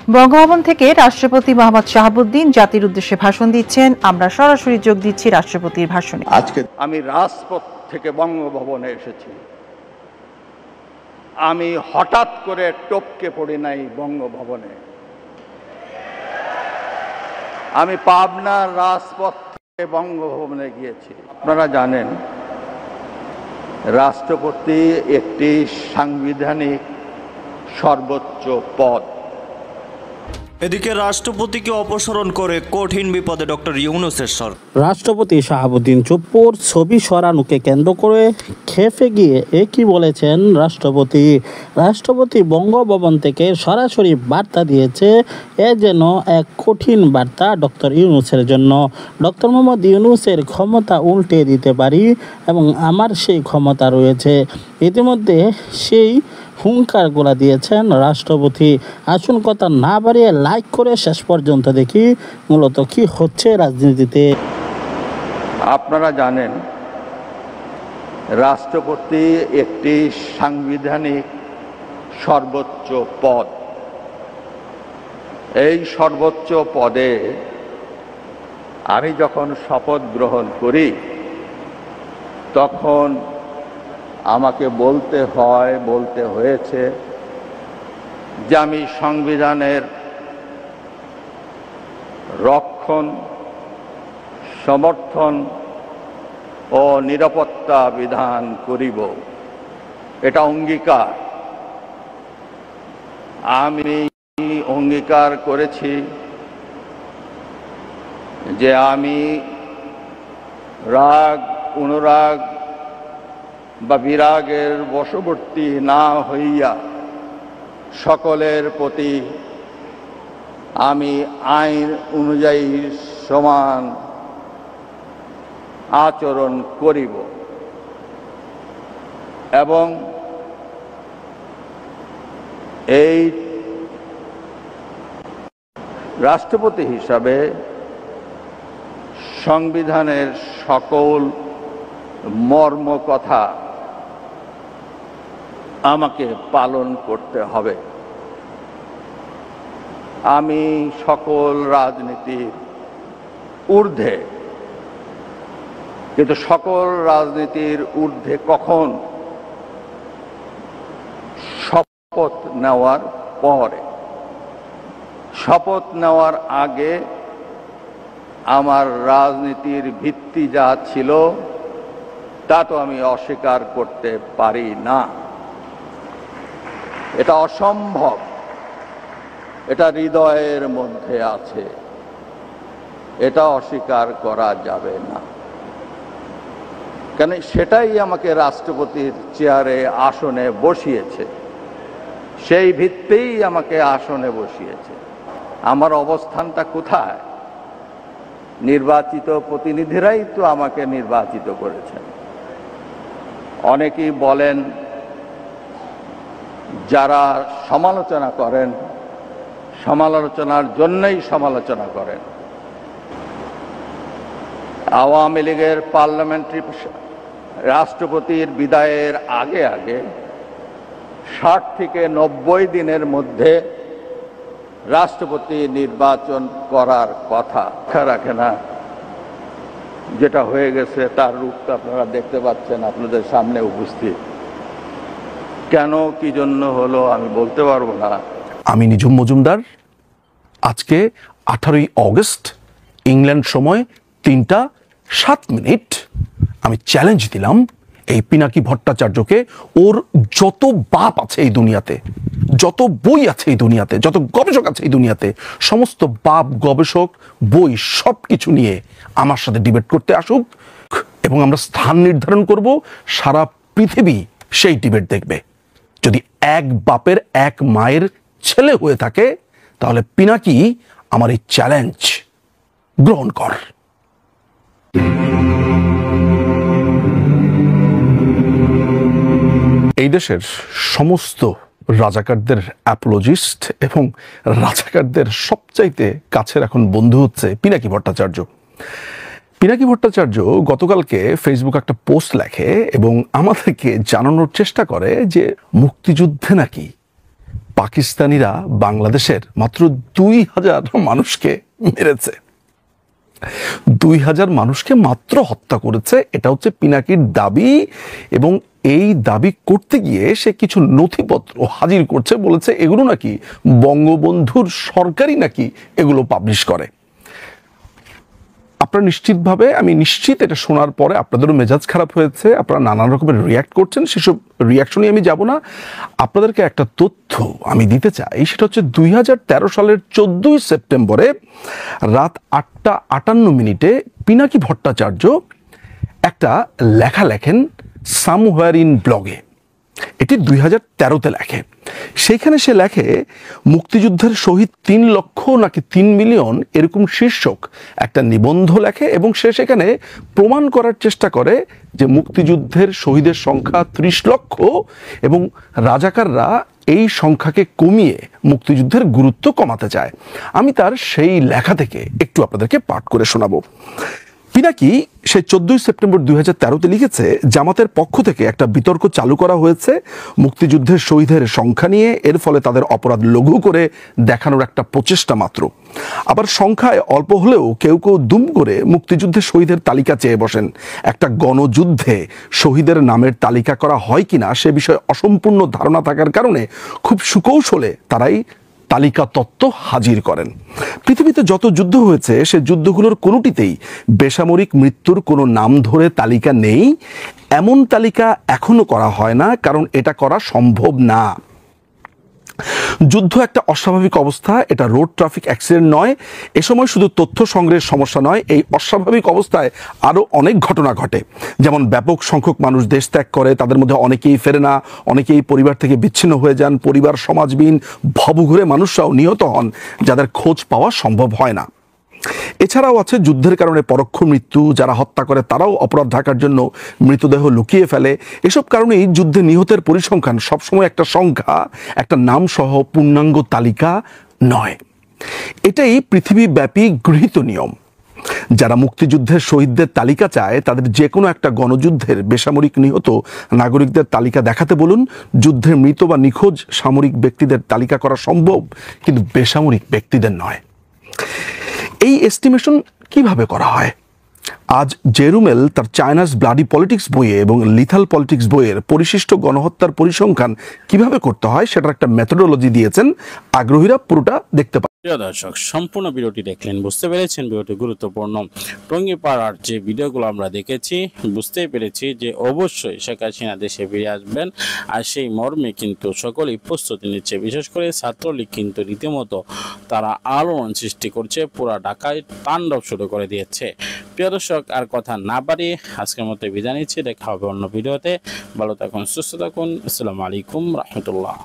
বঙ্গভবন থেকে রাষ্ট্রপতি মোহাম্মদ শাহাবুদ্দিন জাতির উদ্দেশ্যে ভাষণ দিচ্ছেন। আমরা সরাসরি যোগ দিচ্ছি রাষ্ট্রপতির ভাষণে। আজকে আমি রাজপথ থেকে বঙ্গভবনে এসেছি। আমি হঠাৎ করে টপকে পড়ি নাই বঙ্গভবনে। আমি পাবনার রাজপথ থেকে বঙ্গভবনে গিয়েছি। আপনারা জানেন, রাষ্ট্রপতি একটি সাংবিধানিক সর্বোচ্চ পদ। এদিকে রাষ্ট্রপতিকে অপসারণ করে কঠিন বিপদে ডক্টর ইউনূসের সরকার। রাষ্ট্রপতি শাহাবুদ্দিন চুপ্পুর ছবি সরানোকে কেন্দ্র করে খেপে গিয়ে একই বলেছেন রাষ্ট্রপতি বঙ্গভবন থেকে সরাসরি বার্তা দিয়েছে, এ যেন এক কঠিন বার্তা ডক্টর ইউনূসের জন্য। ডক্টর মোহাম্মদ ইউনূসের ক্ষমতা উল্টে দিতে পারি এবং আমার সেই ক্ষমতা রয়েছে। ইতিমধ্যে সেই হুঙ্কারগুলো দিয়েছেন রাষ্ট্রপতি। আসুন কথা না বাড়িয়ে লাইক করে শেষ পর্যন্ত দেখি মূলত কি হচ্ছে রাজনীতিতে। আপনারা জানেন, রাষ্ট্রপতি একটি সাংবিধানিক সর্বোচ্চ পদ। এই সর্বোচ্চ পদে আমি যখন শপথ গ্রহণ করি তখন আমাকে বলতে হয়েছে যে আমি সংবিধানের রক্ষণ, সমর্থন ও নিরাপত্তা বিধান করিব। এটা অঙ্গীকার। আমি অঙ্গীকার করেছি যে আমি রাগ, অনুরাগ বা বিরাগের বশবর্তী না হইয়া সকলের প্রতি আমি আইন অনুযায়ী সমান আচরণ করিব এবং এই রাষ্ট্রপতি হিসাবে সংবিধানের সকল মর্ম কথা আমাকে পালন করতে হবে। আমি সকল রাজনীতির ঊর্ধ্বে, কিন্তু সকল রাজনীতির ঊর্ধ্বে কখন? শপথ নেওয়ার পরে। শপথ নেওয়ার আগে আমার রাজনীতির ভিত্তি যা ছিল তা তো আমি অস্বীকার করতে পারি না। এটা অসম্ভব। এটা হৃদয়ের মধ্যে আছে, এটা অস্বীকার করা যাবে না। কেন? সেটাই আমাকে রাষ্ট্রপতির চেয়ারে, আসনে বসিয়েছে। সেই ভিত্তিই আমাকে আসনে বসিয়েছে। আমার অবস্থানটা কোথায়? নির্বাচিত প্রতিনিধিরাই তো আমাকে নির্বাচিত করেছেন। অনেকেই বলেন, যারা সমালোচনা করেন, সমালোচনার জন্যই সমালোচনা করেন। আওয়ামী লীগের পার্লামেন্টারি রাষ্ট্রপতির বিদায়ের আগে 60 থেকে 90 দিনের মধ্যে রাষ্ট্রপতি নির্বাচন করার কথা রাখে না। যেটা হয়ে গেছে তার রূপটা আপনারা দেখতে পাচ্ছেন, আপনাদের সামনে উপস্থিত। কেন, কি জন্য হলো আমি বলতে পারবো না। আমি নিঝুম মজুমদার। আজকে 18ই অগস্ট, ইংল্যান্ড সময় 3টা 7 আমি চ্যালেঞ্জ দিলাম এই পিনাকি ভট্টাচার্যকে, ওর যত বাপ আছে এই দুনিয়াতে, যত বই আছে এই দুনিয়াতে, যত গবেষক আছে এই দুনিয়াতে, সমস্ত বাপ, গবেষক, বই সব কিছু নিয়ে আমার সাথে ডিবেট করতে আসুক এবং আমরা স্থান নির্ধারণ করব। সারা পৃথিবী সেই ডিবেট দেখবে। যদি এক বাপের এক মায়ের ছেলে হয়ে থাকে তাহলে পিনাকি আমার এই চ্যালেঞ্জ গ্রহণ কর। এই দেশের সমস্ত রাজাকারদের অ্যাপোলজিস্ট এবং রাজাকারদের সবচাইতে কাছের এখন বন্ধু হচ্ছে পিনাকি ভট্টাচার্য। পিনাকি ভট্টাচার্য গতকালকে ফেসবুকে একটা পোস্ট লেখে এবং আমাদেরকে জানানোর চেষ্টা করে যে মুক্তিযুদ্ধে নাকি পাকিস্তানিরা বাংলাদেশের মাত্র 2000 মানুষকে মেরেছে, 2000 মানুষকে মাত্র হত্যা করেছে। এটা হচ্ছে পিনাকির দাবি, এবং এই দাবি করতে গিয়ে সে কিছু নথিপত্র হাজির করছে, বলেছে এগুলো নাকি বঙ্গবন্ধুর সরকারই নাকি এগুলো পাবলিশ করে। আপনারা নিশ্চিতভাবে, আমি নিশ্চিত এটা শোনার পরে আপনাদেরও মেজাজ খারাপ হয়েছে, আপনারা নানান রকমের রিয়্যাক্ট করছেন, সেসব রিয়াকশনে আমি যাব না। আপনাদেরকে একটা তথ্য আমি দিতে চাই, সেটা হচ্ছে 2013 সালের 14ই সেপ্টেম্বরে রাত 8টা 58 পিনাকি ভট্টাচার্য একটা লেখা লেখেন সামহোয়ার ইন ব্লগে। এটি 2013-তে লেখে। সেখানে সে লেখে মুক্তিযুদ্ধের শহীদ 3 লক্ষ নাকি 3 মিলিয়ন এরকম শীর্ষক একটা নিবন্ধ লেখে, এবং সে সেখানে প্রমাণ করার চেষ্টা করে যে মুক্তিযুদ্ধের শহীদের সংখ্যা 30 লক্ষ এবং রাজাকাররা এই সংখ্যাকে কমিয়ে মুক্তিযুদ্ধের গুরুত্ব কমাতে চায়। আমি তার সেই লেখা থেকে একটু আপনাদেরকে পাঠ করে শোনাবো। পিনাকি সে 14ই সেপ্টেম্বর 2013-তে লিখেছে, জামাতের পক্ষ থেকে একটা বিতর্ক চালু করা হয়েছে মুক্তিযুদ্ধের শহীদের সংখ্যা নিয়ে, এর ফলে তাদের অপরাধ লঘু করে দেখানোর একটা প্রচেষ্টা মাত্র। আবার সংখ্যায় অল্প হলেও কেউ কেউ দুম করে মুক্তিযুদ্ধের শহীদের তালিকা চেয়ে বসেন। একটা গণযুদ্ধে শহীদের নামের তালিকা করা হয় কিনা সে বিষয়ে অসম্পূর্ণ ধারণা থাকার কারণে খুব সুকৌশলে তারাই তালিকা তত্ত্ব হাজির করেন। পৃথিবীতে যত যুদ্ধ হয়েছে সে যুদ্ধগুলোর কোনোটিতেই বেসামরিক মৃত্যুর কোনো নাম ধরে তালিকা নেই। এমন তালিকা এখনো করা হয় না, কারণ এটা করা সম্ভব না। যুদ্ধ একটা অস্বাভাবিক অবস্থা, এটা রোড ট্রাফিক অ্যাক্সিডেন্ট নয়। এ সময় শুধু তথ্য সংগ্রহের সমস্যা নয়, এই অস্বাভাবিক অবস্থায় আরও অনেক ঘটনা ঘটে। যেমন ব্যাপক সংখ্যক মানুষ দেশ ত্যাগ করে, তাদের মধ্যে অনেকেই ফেরে না, অনেকেই পরিবার থেকে বিচ্ছিন্ন হয়ে যান, পরিবার সমাজবিহীন ভবঘুরে মানুষরাও নিহত হন যাদের খোঁজ পাওয়া সম্ভব হয় না। এছাড়াও আছে যুদ্ধের কারণে পরোক্ষ মৃত্যু, যারা হত্যা করে তারাও অপরাধ ঢাকার জন্য মৃতদেহ লুকিয়ে ফেলে। এসব কারণেই যুদ্ধে নিহতের পরিসংখ্যান সবসময় একটা সংখ্যা, একটা নাম সহ পূর্ণাঙ্গ তালিকা নয়। এটাই পৃথিবীব্যাপী গৃহীত নিয়ম। যারা মুক্তিযুদ্ধের শহীদদের তালিকা চায় তাদের যে কোনো একটা গণযুদ্ধের বেসামরিক নিহত নাগরিকদের তালিকা দেখাতে বলুন। যুদ্ধের মৃত বা নিখোঁজ সামরিক ব্যক্তিদের তালিকা করা সম্ভব, কিন্তু বেসামরিক ব্যক্তিদের নয়। এই এস্টিমেশন কিভাবে করা হয়? আজ জেরুমেল তার চায়নাস ব্লাডি পলিটিক্স বইয়ে এবং লিথাল পলিটিক্স বইয়ের পরিশিষ্ট গণহত্যার পরিসংখ্যান কিভাবে করতে হয় সেটার একটা মেথোডোলজি দিয়েছেন। আগ্রহীরা পুরোটা দেখতে পারেন। প্রিয় দর্শক, সম্পূর্ণ ভিডিওটি দেখলেন, বুঝতে পেরেছেন ভিডিওটি গুরুত্বপূর্ণ। টঙ্গীপাড়ার যে ভিডিওগুলো আমরা দেখেছি, বুঝতেই পেরেছি যে অবশ্যই শেখ হাসিনা দেশে ফিরে আসবেন, আর সেই মর্মে কিন্তু সকলেই প্রস্তুতি নিচ্ছে। বিশেষ করে ছাত্রলীগ কিন্তু রীতিমতো তারা আলোড়ন সৃষ্টি করছে, পুরা ঢাকায় তাণ্ডব শুরু করে দিয়েছে। প্রিয় দর্শক, আর কথা না বাড়িয়ে আজকের মতো বিদায় নিচ্ছি। দেখা হবে অন্য ভিডিওতে। ভালো থাকুন, সুস্থ থাকুন। আসসালামু আলাইকুম রহমতুল্লাহ।